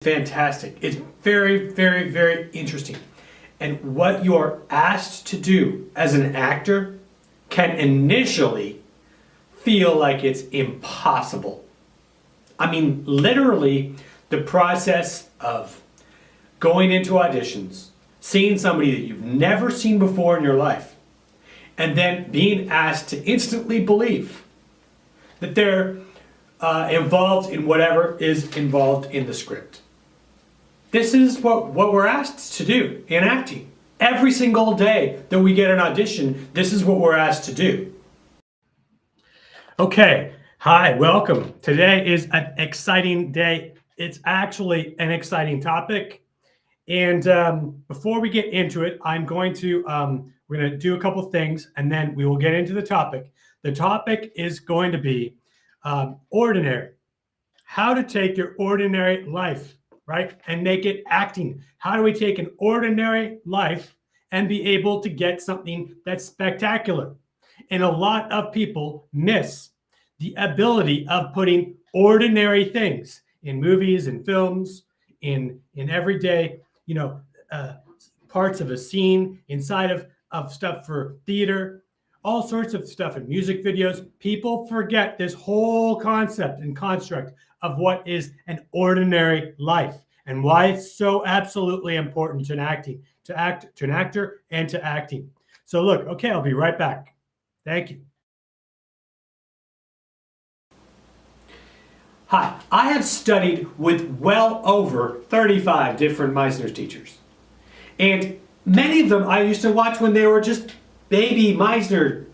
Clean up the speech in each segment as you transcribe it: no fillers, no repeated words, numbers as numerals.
Fantastic. It's very, very, very interesting. And what you're asked to do as an actor can initially feel like it's impossible. I mean, literally, the process of going into auditions, seeing somebody that you've never seen before in your life, and then being asked to instantly believe that they're involved in whatever is involved in the script. This is what we're asked to do in acting. Every single day that we get an audition, this is what we're asked to do. Okay, hi, welcome. Today is an exciting day. It's actually an exciting topic. And before we get into it, we're going to do a couple things and then we will get into the topic. The topic is going to be ordinary. How to take your ordinary life, right, and make it acting. How do we take an ordinary life and be able to get something that's spectacular? And a lot of people miss the ability of putting ordinary things in movies and films, in everyday, parts of a scene, inside of stuff for theater, all sorts of stuff in music videos. People forget this whole concept and construct of what is an ordinary life and why it's so absolutely important to an actor and to acting. So look, okay, I'll be right back. Thank you. Hi, I have studied with well over 35 different Meisner teachers. And many of them I used to watch when they were just baby Meisner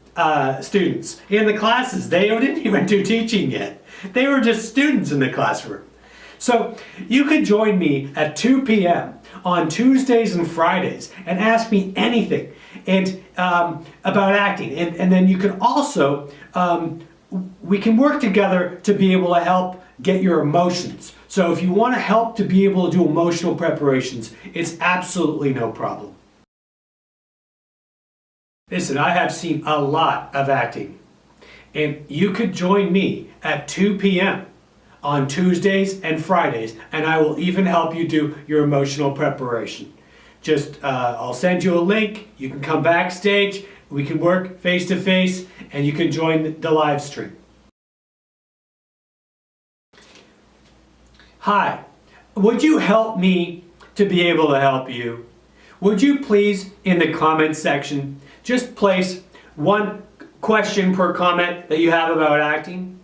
students in the classes. They didn't even do teaching yet. They were just students in the classroom. So you could join me at 2 p.m. on Tuesdays and Fridays and ask me anything about acting. And then you can also, we can work together to be able to help get your emotions. So if you want to help to be able to do emotional preparations, it's absolutely no problem. Listen, I have seen a lot of acting, and you could join me at 2 p.m. on Tuesdays and Fridays, and I will even help you do your emotional preparation. Just, I'll send you a link, you can come backstage, we can work face to face, and you can join the live stream. Hi, would you help me to be able to help you? Would you please, in the comment section, just place one question per comment that you have about acting?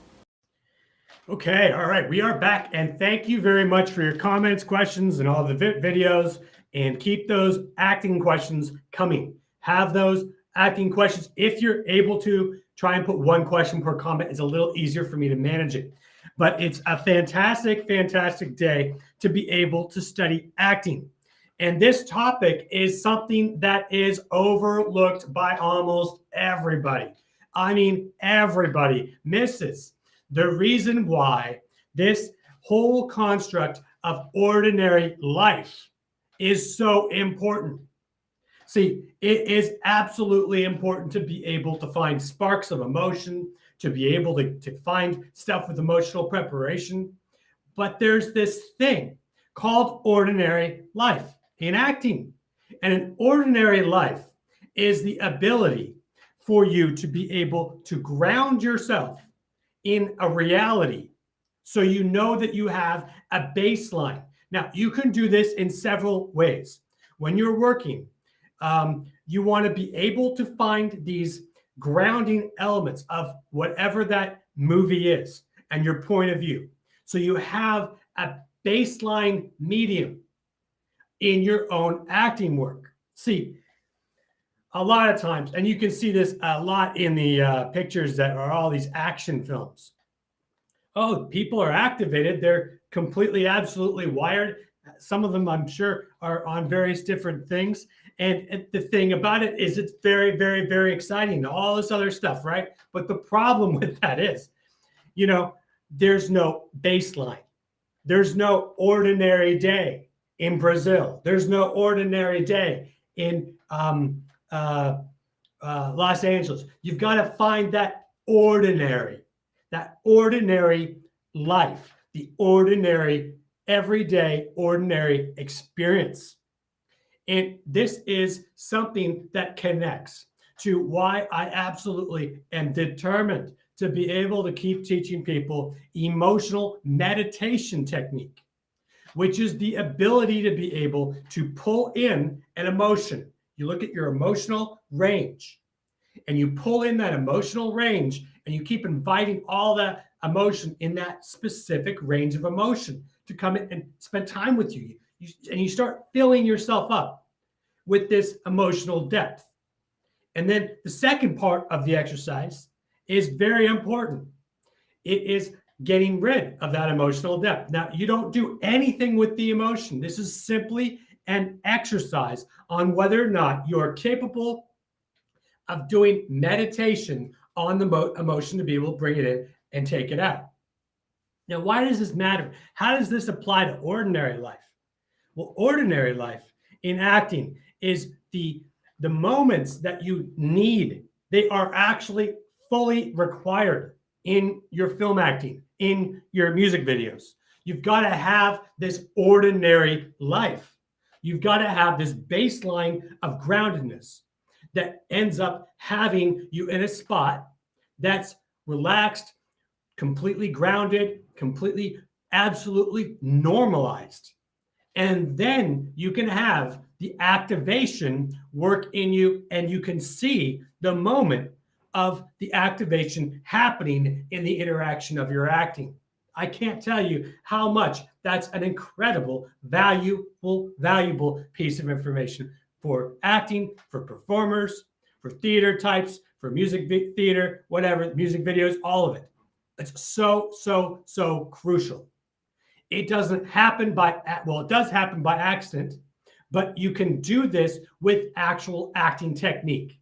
Okay, all right, we are back, and thank you very much for your comments, questions, and all the videos, and keep those acting questions coming. Have those acting questions. If you're able to, try and put one question per comment. It's a little easier for me to manage it. But it's a fantastic, fantastic day to be able to study acting. And this topic is something that is overlooked by almost everybody. I mean, everybody misses the reason why this whole construct of ordinary life is so important. See, it is absolutely important to be able to find sparks of emotion, to be able to find stuff with emotional preparation. But there's this thing called ordinary life in acting. And an ordinary life is the ability for you to be able to ground yourself in a reality so you know that you have a baseline. Now, you can do this in several ways. When you're working, you want to be able to find these grounding elements of whatever that movie is and your point of view. So you have a baseline medium in your own acting work. See, a lot of times, and you can see this a lot in the pictures that are all these action films. Oh, people are activated. They're completely, absolutely wired. Some of them, I'm sure, are on various different things. And the thing about it is it's very, very, very exciting. All this other stuff, right? But the problem with that is, there's no baseline. There's no ordinary day in Brazil. There's no ordinary day in Los Angeles. You've got to find that ordinary life, the ordinary everyday, ordinary experience. And this is something that connects to why I absolutely am determined to be able to keep teaching people emotional meditation technique, which is the ability to be able to pull in an emotion. You look at your emotional range and you pull in that emotional range and you keep inviting all that emotion in that specific range of emotion to come in and spend time with you. And you start filling yourself up with this emotional depth. And then the second part of the exercise is very important. It is getting rid of that emotional depth. Now, you don't do anything with the emotion. This is simply an exercise on whether or not you're capable of doing meditation on the emotion to be able to bring it in and take it out. Now, why does this matter? How does this apply to ordinary life? Well, ordinary life in acting is the moments that you need. They are actually fully required in your film acting, in your music videos. You've got to have this ordinary life. You've got to have this baseline of groundedness that ends up having you in a spot that's relaxed, completely grounded, completely, absolutely normalized. And then you can have the activation work in you, and you can see the moment of the activation happening in the interaction of your acting. I can't tell you how much that's an incredible, valuable piece of information for acting, for performers, for theater types, for music theater, whatever, music videos, all of it. It's so crucial. It doesn't happen by, well, it does happen by accident, but you can do this with actual acting technique.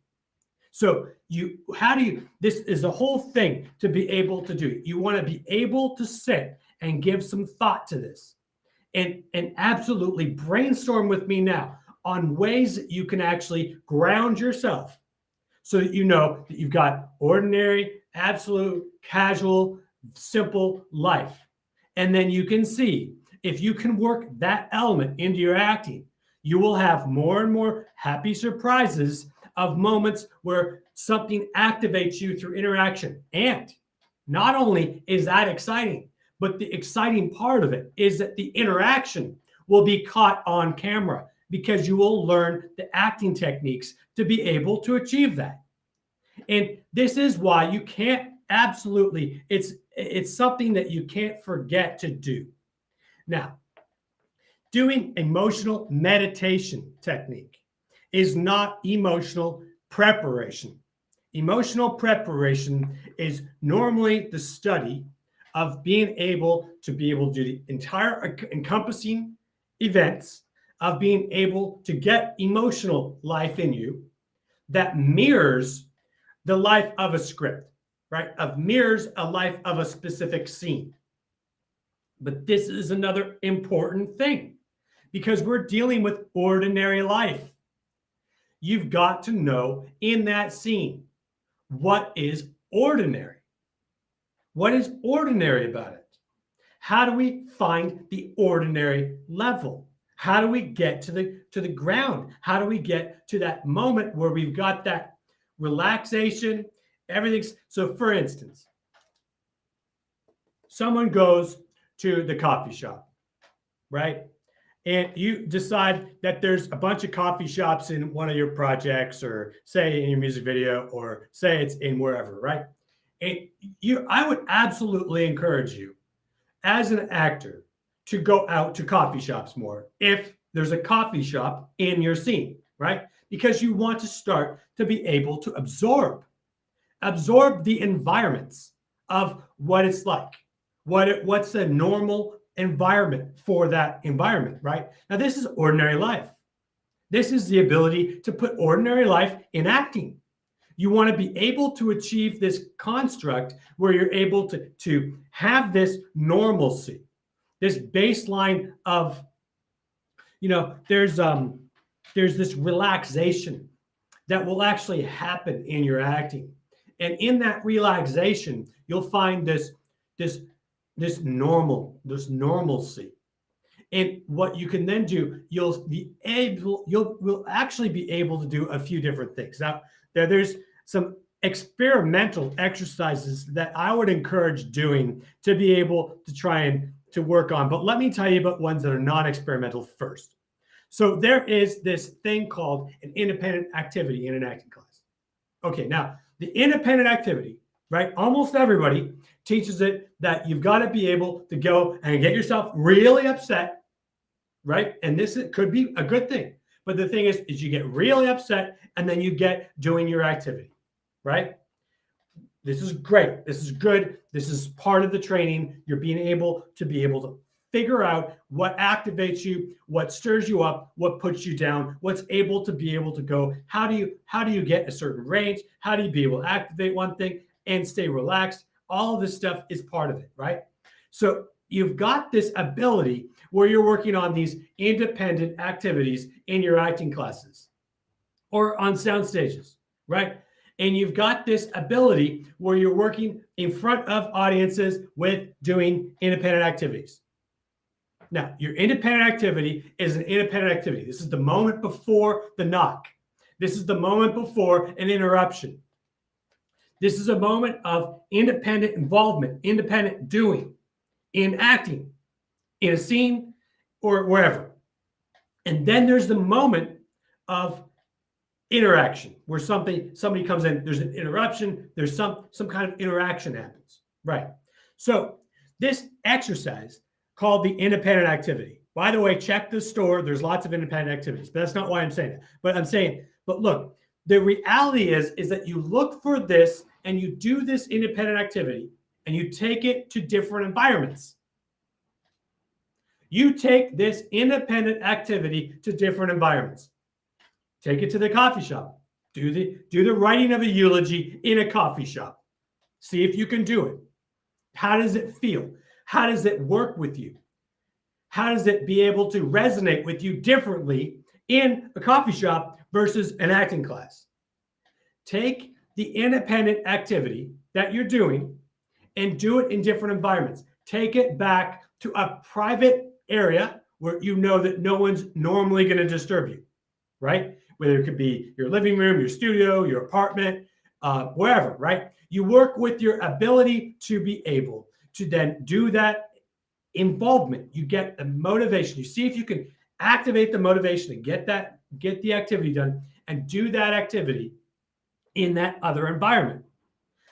So this is the whole thing to be able to do. You want to be able to sit and give some thought to this and absolutely brainstorm with me now on ways that you can actually ground yourself so that you know that you've got ordinary, absolute, casual, simple life. And then you can see if you can work that element into your acting, you will have more and more happy surprises of moments where something activates you through interaction. And not only is that exciting, but the exciting part of it is that the interaction will be caught on camera because you will learn the acting techniques to be able to achieve that. And this is why you can't absolutely, it's something that you can't forget to do. Now, doing emotional meditation technique is not emotional preparation. Emotional preparation is normally the study of being able to do the entire encompassing events of being able to get emotional life in you that mirrors the life of a script, right? Of mirrors a life of a specific scene. But this is another important thing because we're dealing with ordinary life. You've got to know in that scene what is ordinary. What is ordinary about it? How do we find the ordinary level? How do we get to the ground? How do we get to that moment where we've got that relaxation, everything's so for instance, someone goes to the coffee shop, right? And you decide that there's a bunch of coffee shops in one of your projects, or say in your music video, or say it's in wherever, right? And I would absolutely encourage you as an actor to go out to coffee shops more if there's a coffee shop in your scene, right? Because you want to start to be able to absorb the environments of what it's like, what's the normal environment for that environment, right? Now, this is ordinary life. This is the ability to put ordinary life in acting. You want to be able to achieve this construct where you're able to have this normalcy, this baseline of, there's this relaxation that will actually happen in your acting. And in that relaxation, you'll find this normalcy. And what you can then do, you'll actually be able to do a few different things. Now, there's some experimental exercises that I would encourage doing to be able to try and to work on. But let me tell you about ones that are non-experimental first. So there is this thing called an independent activity in an acting class. Okay, now the independent activity, right? Almost everybody teaches it that you've got to be able to go and get yourself really upset, right? And this could be a good thing. But the thing is you get really upset and then you get doing your activity, right? This is great. This is good. This is part of the training. You're being able to figure out what activates you, what stirs you up, what puts you down, what's able to be able to go. How do you get a certain range? How do you be able to activate one thing and stay relaxed? All of this stuff is part of it, right? So you've got this ability where you're working on these independent activities in your acting classes or on sound stages, right? And you've got this ability where you're working in front of audiences with doing independent activities. Now, your independent activity is an independent activity. This is the moment before the knock. This is the moment before an interruption. This is a moment of independent involvement, independent doing, in acting, in a scene, or wherever. And then there's the moment of interaction where somebody comes in, there's an interruption, there's some kind of interaction happens, right? So this exercise called the independent activity. By the way, check the store. There's lots of independent activities, but that's not why I'm saying it. But I'm saying, but look, the reality is that you look for this and you do this independent activity and you take it to different environments. You take this independent activity to different environments. Take it to the coffee shop. Do the writing of a eulogy in a coffee shop. See if you can do it. How does it feel? How does it work with you? How does it be able to resonate with you differently in a coffee shop versus an acting class? Take the independent activity that you're doing and do it in different environments. Take it back to a private area where you know that no one's normally going to disturb you, right? Whether it could be your living room, your studio, your apartment, wherever, right? You work with your ability to be able to then do that involvement. You get the motivation. You see if you can activate the motivation and get the activity done and do that activity in that other environment.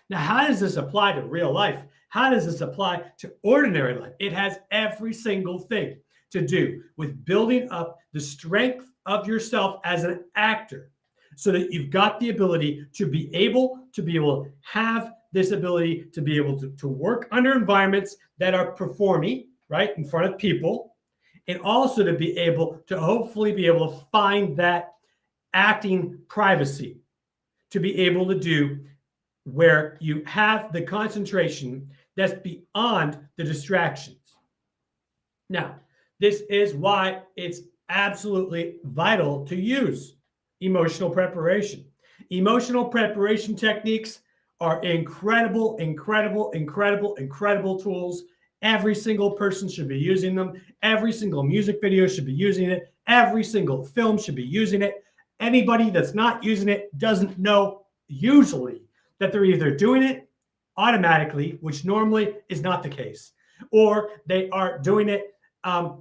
Now, how does this apply to real life? How does this apply to ordinary life? It has every single thing to do with building up the strength of yourself as an actor so that you've got the ability to be able to have this ability to be able to work under environments that are performing, right, in front of people, and also to be able to hopefully be able to find that acting privacy, to be able to do where you have the concentration that's beyond the distractions. Now, this is why it's absolutely vital to use emotional preparation. Emotional preparation techniques are incredible tools. Every single person should be using them. Every single music video should be using it. Every single film should be using it. Anybody that's not using it doesn't know usually that they're either doing it automatically, which normally is not the case, or they are doing it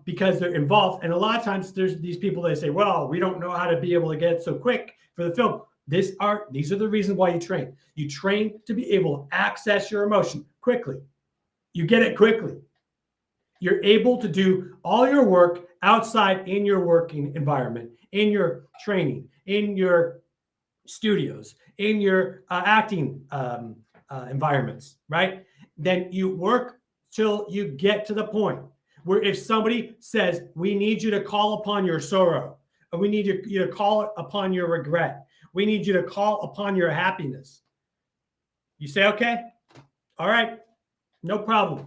because they're involved. And a lot of times there's these people that say, well, we don't know how to be able to get it so quick for the film. These are the reasons why you train. You train to be able to access your emotion quickly. You get it quickly. You're able to do all your work outside in your working environment, in your training, in your studios, in your acting environments, right? Then you work till you get to the point where if somebody says, we need you to call upon your sorrow, or we need you to call upon your regret, we need you to call upon your happiness. You say, okay, all right, no problem.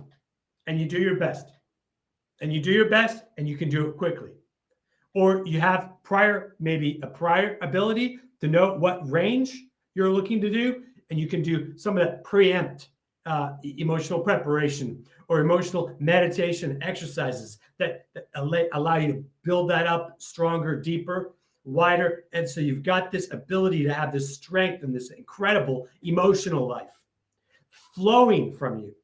And you do your best. And you do your best and you can do it quickly. Or you have maybe a prior ability to know what range you're looking to do, and you can do some of that preempt emotional preparation or emotional meditation exercises that allow you to build that up stronger, deeper, wider. And so you've got this ability to have this strength and this incredible emotional life flowing from you.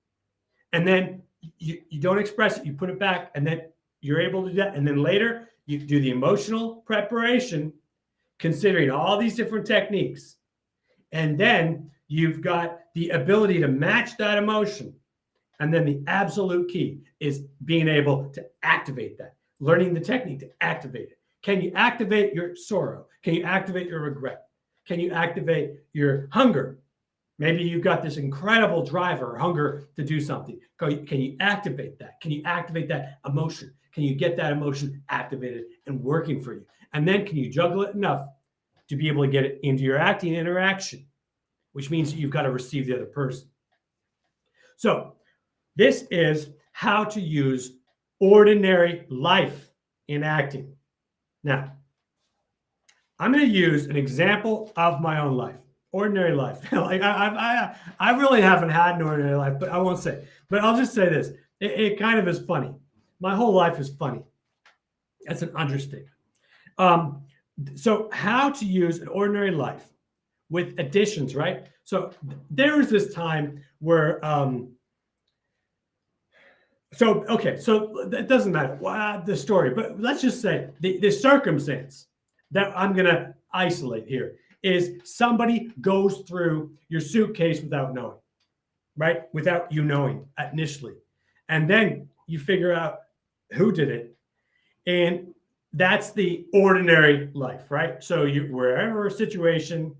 And then you don't express it, you put it back, and then you're able to do that. And then later, you do the emotional preparation, considering all these different techniques. And then you've got the ability to match that emotion. And then the absolute key is being able to activate that, learning the technique to activate it. Can you activate your sorrow? Can you activate your regret? Can you activate your hunger? Maybe you've got this incredible drive or hunger to do something. Can you activate that? Can you activate that emotion? Can you get that emotion activated and working for you? And then can you juggle it enough to be able to get it into your acting interaction, which means you've got to receive the other person. So this is how to use ordinary life in acting. Now, I'm going to use an example of my own life. Ordinary life. Like I really haven't had an ordinary life, but I won't say. But I'll just say this: it kind of is funny. My whole life is funny. That's an understatement. So how to use an ordinary life with additions, right? So there was this time where, so it doesn't matter the story, but let's just say the circumstance that I'm going to isolate here is somebody goes through your suitcase without knowing, right? Without you knowing initially. And then you figure out who did it. And that's the ordinary life, right? So wherever a situation,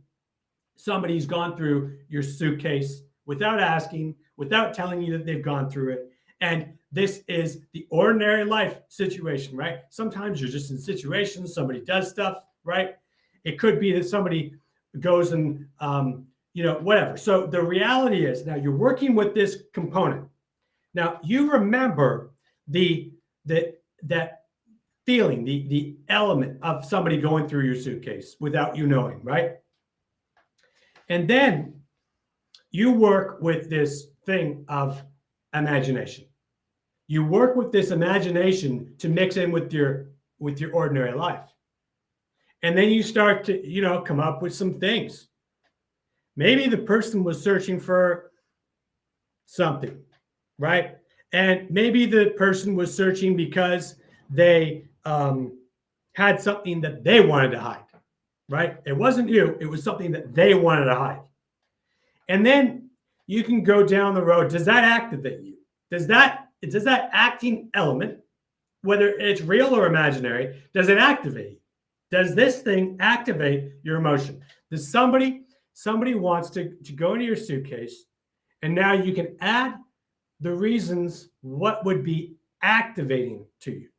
somebody's gone through your suitcase without asking, without telling you that they've gone through it. And this is the ordinary life situation, right? Sometimes you're just in situations, somebody does stuff, right? It could be that somebody goes and, whatever. So the reality is now you're working with this component. Now you remember that feeling, the element of somebody going through your suitcase without you knowing, right? And then you work with this thing of imagination. You work with this imagination to mix in with your ordinary life. And then you start to, come up with some things. Maybe the person was searching for something, right? And maybe the person was searching because they had something that they wanted to hide, right? It wasn't you. It was something that they wanted to hide. And then you can go down the road. Does that activate you? Does that acting element, whether it's real or imaginary, does it activate you? Does this thing activate your emotion? Does somebody wants to go into your suitcase, and now you can add the reasons what would be activating to you.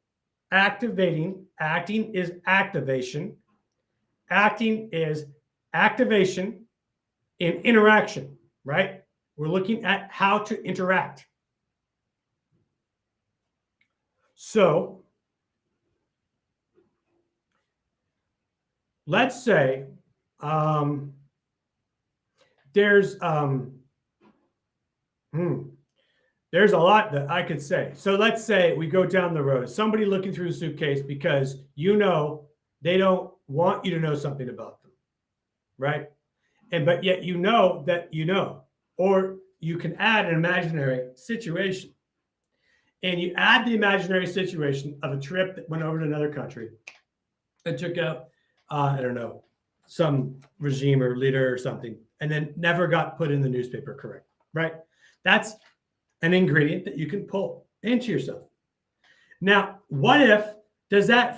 Acting is activation. Acting is activation in interaction, right? We're looking at how to interact. So let's say there's a lot that I could say. So let's say we go down the road. Somebody looking through the suitcase because they don't want you to know something about them, right? But yet that or you can add an imaginary situation. And you add the imaginary situation of a trip that went over to another country and took out, some regime or leader or something, and then never got put in the newspaper correct, right? That's an ingredient that you can pull into yourself. Now,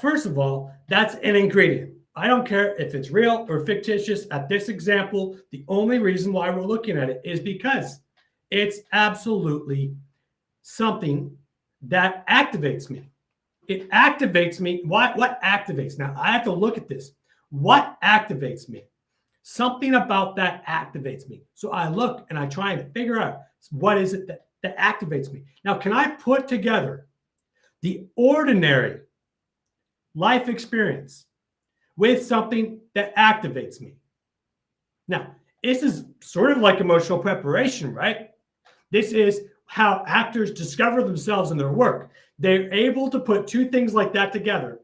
first of all, that's an ingredient. I don't care if it's real or fictitious. At this example, the only reason why we're looking at it is because it's absolutely something that activates me. It activates me. What activates? Now, I have to look at this. What activates me? Something about that activates me. So I look and I try and figure out what is it that activates me. Now, can I put together the ordinary life experience with something that activates me? Now, this is sort of like emotional preparation, right? This is how actors discover themselves in their work. They're able to put two things like that together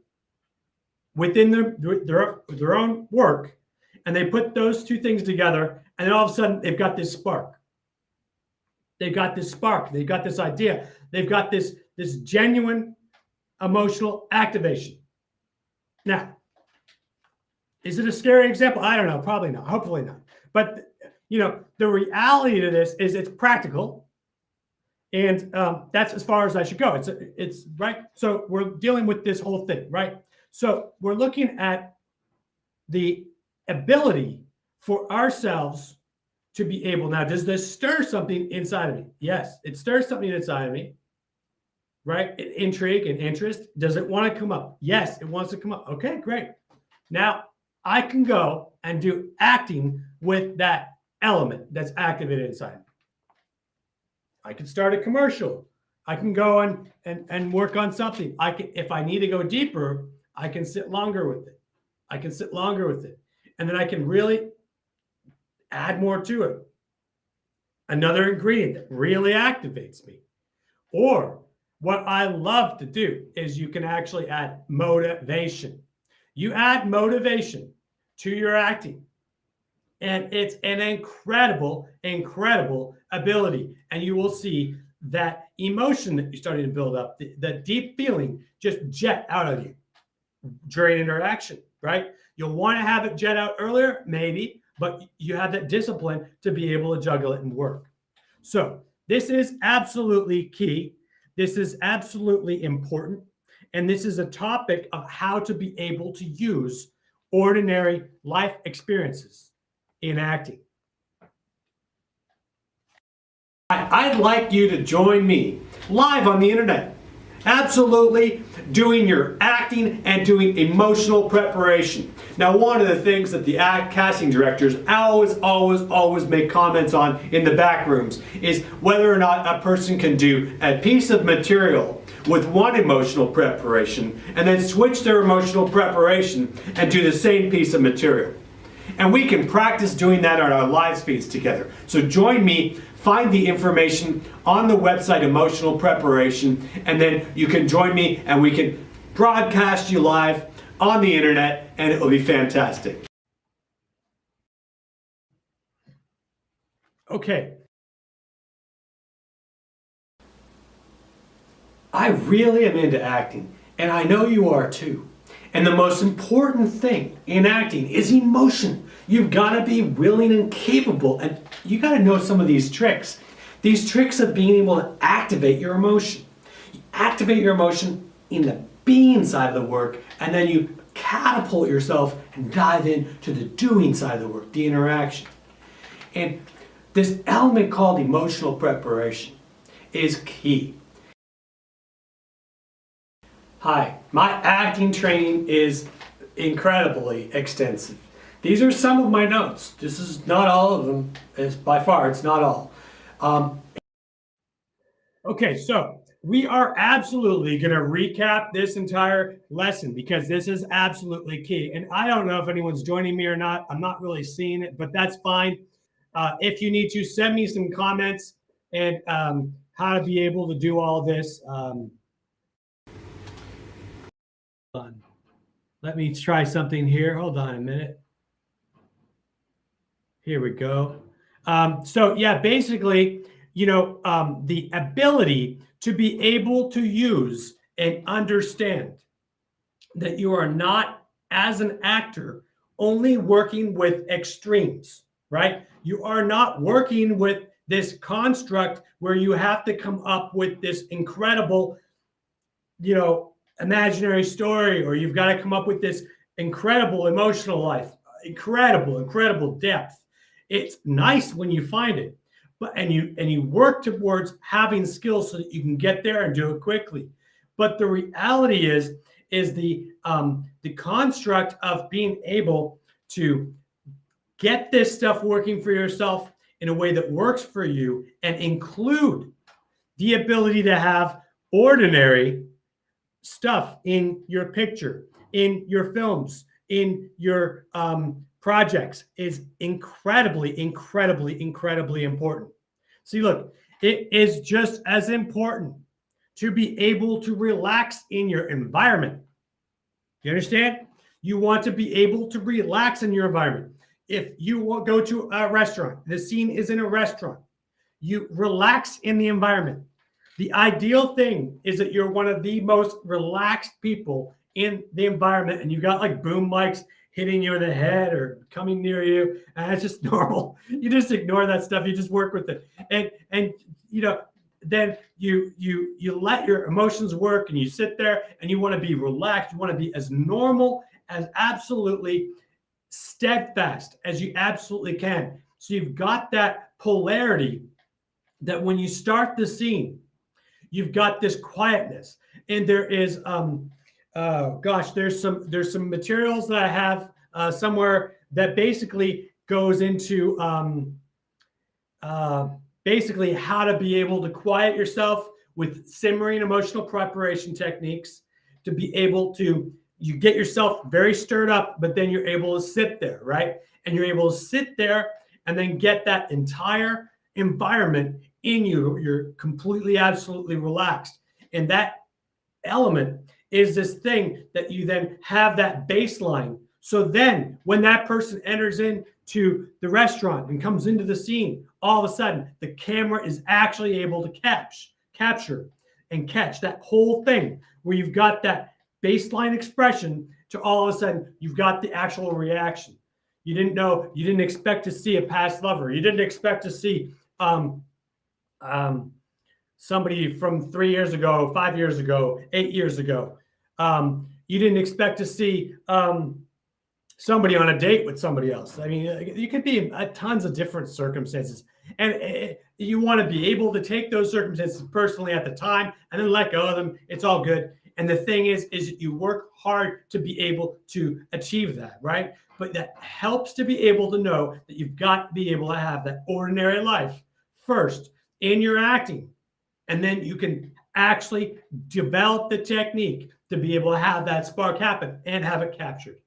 within their own work, and they put those two things together, and then all of a sudden they've got this spark. They've got this spark. They've got this idea. They've got this genuine emotional activation. Now, is it a scary example? I don't know. Probably not. Hopefully not. But the reality to this is it's practical, and that's as far as I should go. It's right. So we're dealing with this whole thing, right? So we're looking at the ability for ourselves to be able. Now, does this stir something inside of me? Yes, it stirs something inside of me, right? Intrigue and interest. Does it want to come up? Yes, it wants to come up. Okay, great. Now I can go and do acting with that element that's activated inside. I can start a commercial. I can go and work on something. If I need to go deeper, I can sit longer with it. And then I can really add more to it. Another ingredient that really activates me. Or what I love to do is you can actually add motivation. You add motivation to your acting, and it's an incredible ability. And you will see that emotion that you're starting to build up, the deep feeling, just jet out of you during interaction, right? You'll want to have it jet out earlier, maybe, but you have that discipline to be able to juggle it and work. So this is absolutely key. This is absolutely important. And this is a topic of how to be able to use ordinary life experiences in acting. I'd like you to join me live on the internet, absolutely doing your acting and doing emotional preparation. Now, one of the things that the casting directors always make comments on in the back rooms is whether or not a person can do a piece of material with one emotional preparation and then switch their emotional preparation and do the same piece of material. And we can practice doing that on our live feeds together. So join me, find the information on the website Emotional Preparation, and then you can join me and we can broadcast you live on the internet, and it will be fantastic. Okay. I really am into acting, and I know you are too. And the most important thing in acting is emotion. You've got to be willing and capable, and you got to know some of these tricks. These tricks of being able to activate your emotion. You activate your emotion in the being side of the work, and then you catapult yourself and dive into the doing side of the work, the interaction. And this element called emotional preparation is key. Hi, my acting training is incredibly extensive. These are some of my notes. This is not all of them. It's not all. Okay, so we are absolutely going to recap this entire lesson because this is absolutely key. And I don't know if anyone's joining me or not. I'm not really seeing it, but that's fine. If you need to, send me some comments and how to be able to do all this. Let me try something here. Hold on a minute. Here we go. So yeah, basically, the ability to be able to use and understand that you are not, as an actor, only working with extremes, right? You are not working with this construct where you have to come up with this incredible, imaginary story, or you've got to come up with this incredible emotional life, incredible depth. It's nice when you find it, and you work towards having skills so that you can get there and do it quickly. But the reality is the construct of being able to get this stuff working for yourself in a way that works for you, and include the ability to have ordinary stuff in your picture, in your films, in your projects, is incredibly important. See, look, it is just as important to be able to relax in your environment. You understand? You want to be able to relax in your environment. If you go to a restaurant, the scene is in a restaurant, you relax in the environment. The ideal thing is that you're one of the most relaxed people in the environment, and you got like boom mics hitting you in the head or coming near you, and it's just normal. You just ignore that stuff. You just work with it, and then you let your emotions work, and you sit there, and you want to be relaxed. You want to be as normal, as absolutely steadfast as you absolutely can. So you've got that polarity that when you start the scene, you've got this quietness, and there is there's some materials that I have somewhere that basically goes into basically how to be able to quiet yourself with simmering emotional preparation techniques, to be able to, you get yourself very stirred up, but then you're able to sit there, right? And you're able to sit there and then get that entire environment in you. You're completely, absolutely relaxed. And that element is this thing that you then have that baseline. So then when that person enters into the restaurant and comes into the scene, all of a sudden the camera is actually able to capture and catch that whole thing, where you've got that baseline expression to all of a sudden you've got the actual reaction. You didn't expect to see a past lover. You didn't expect to see somebody from 3 years ago, 5 years ago, 8 years ago. You didn't expect to see somebody on a date with somebody else. I mean, you could be in tons of different circumstances, and you want to be able to take those circumstances personally at the time and then let go of them. It's all good. And the thing is you work hard to be able to achieve that, right? But that helps to be able to know that you've got to be able to have that ordinary life first in your acting. And then you can actually develop the technique to be able to have that spark happen and have it captured.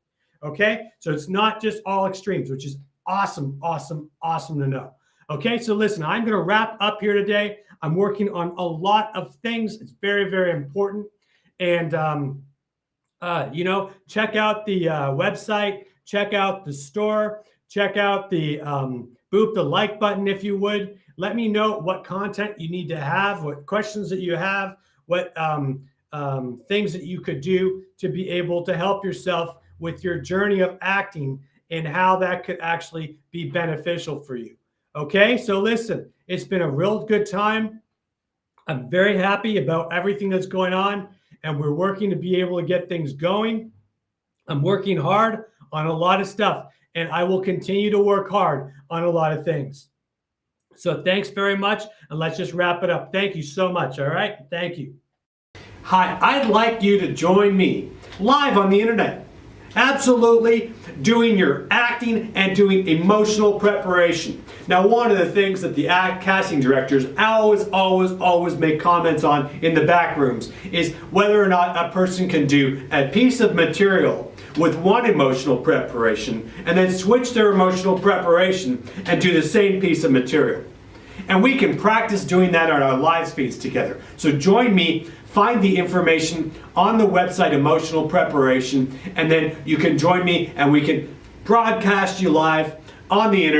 Okay? So it's not just all extremes, which is awesome, awesome, awesome to know. Okay? So listen, I'm going to wrap up here today. I'm working on a lot of things. It's very, very important. And, check out the website, check out the store, check out the boop the like button if you would. Let me know what content you need to have, what questions that you have, what things that you could do to be able to help yourself with your journey of acting and how that could actually be beneficial for you. Okay, so listen, it's been a real good time. I'm very happy about everything that's going on, and we're working to be able to get things going. I'm working hard on a lot of stuff, and I will continue to work hard on a lot of things. So thanks very much, and let's just wrap it up. Thank you so much, all right? Thank you. Hi, I'd like you to join me live on the internet, absolutely doing your acting and doing emotional preparation. Now, one of the things that the casting directors always make comments on in the back rooms is whether or not a person can do a piece of material with one emotional preparation and then switch their emotional preparation and do the same piece of material. And we can practice doing that on our live feeds together. So join me, find the information on the website Emotional Preparation, and then you can join me and we can broadcast you live on the internet.